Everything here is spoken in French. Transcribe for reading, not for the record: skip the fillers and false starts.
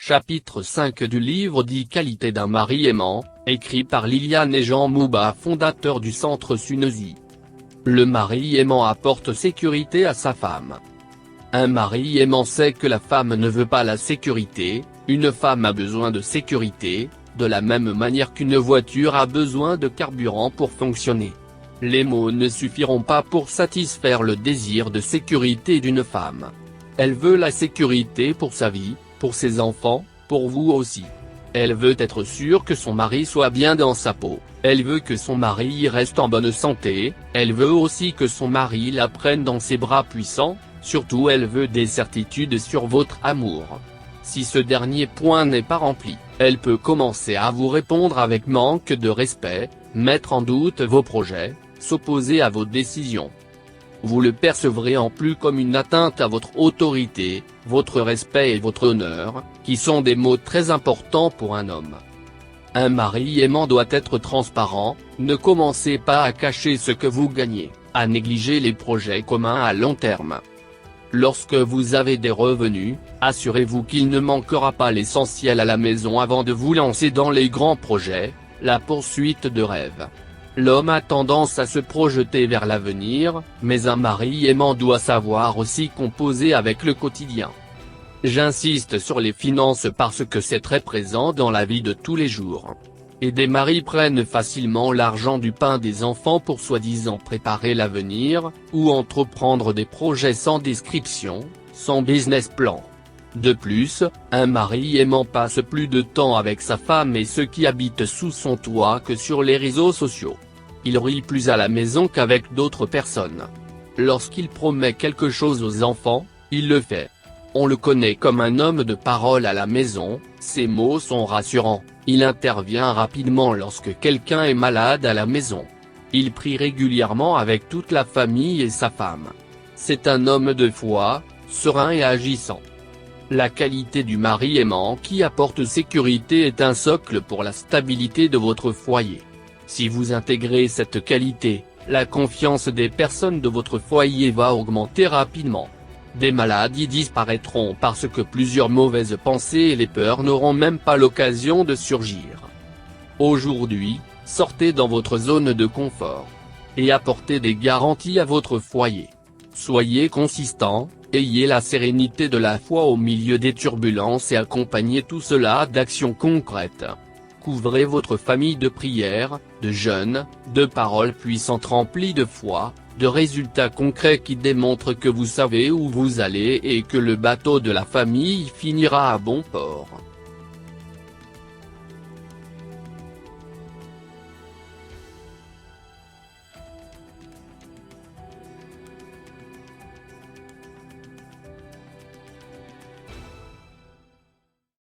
Chapitre 5 du livre dit Qualité d'un mari aimant, écrit par Liliane et Jean Mouba, fondateur du Centre Sunezie. Le mari aimant apporte sécurité à sa femme. Un mari aimant sait que la femme ne veut pas la sécurité, une femme a besoin de sécurité, de la même manière qu'une voiture a besoin de carburant pour fonctionner. Les mots ne suffiront pas pour satisfaire le désir de sécurité d'une femme. Elle veut la sécurité pour sa vie, pour ses enfants, pour vous aussi. Elle veut être sûre que son mari soit bien dans sa peau, elle veut que son mari reste en bonne santé, elle veut aussi que son mari la prenne dans ses bras puissants, surtout elle veut des certitudes sur votre amour. Si ce dernier point n'est pas rempli, elle peut commencer à vous répondre avec manque de respect, mettre en doute vos projets, s'opposer à vos décisions. Vous le percevrez en plus comme une atteinte à votre autorité, votre respect et votre honneur, qui sont des mots très importants pour un homme. Un mari aimant doit être transparent, ne commencez pas à cacher ce que vous gagnez, à négliger les projets communs à long terme. Lorsque vous avez des revenus, assurez-vous qu'il ne manquera pas l'essentiel à la maison avant de vous lancer dans les grands projets, la poursuite de rêves. L'homme a tendance à se projeter vers l'avenir, mais un mari aimant doit savoir aussi composer avec le quotidien. J'insiste sur les finances parce que c'est très présent dans la vie de tous les jours. Et des maris prennent facilement l'argent du pain des enfants pour soi-disant préparer l'avenir, ou entreprendre des projets sans description, sans business plan. De plus, un mari aimant passe plus de temps avec sa femme et ceux qui habitent sous son toit que sur les réseaux sociaux. Il rit plus à la maison qu'avec d'autres personnes. Lorsqu'il promet quelque chose aux enfants, il le fait. On le connaît comme un homme de parole à la maison, ses mots sont rassurants, il intervient rapidement lorsque quelqu'un est malade à la maison. Il prie régulièrement avec toute la famille et sa femme. C'est un homme de foi, serein et agissant. La qualité du mari aimant qui apporte sécurité est un socle pour la stabilité de votre foyer. Si vous intégrez cette qualité, la confiance des personnes de votre foyer va augmenter rapidement. Des maladies disparaîtront parce que plusieurs mauvaises pensées et les peurs n'auront même pas l'occasion de surgir. Aujourd'hui, sortez dans votre zone de confort. Et apportez des garanties à votre foyer. Soyez consistant, ayez la sérénité de la foi au milieu des turbulences et accompagnez tout cela d'actions concrètes. Couvrez votre famille de prières, de jeûnes, de paroles puissantes remplies de foi, de résultats concrets qui démontrent que vous savez où vous allez et que le bateau de la famille finira à bon port.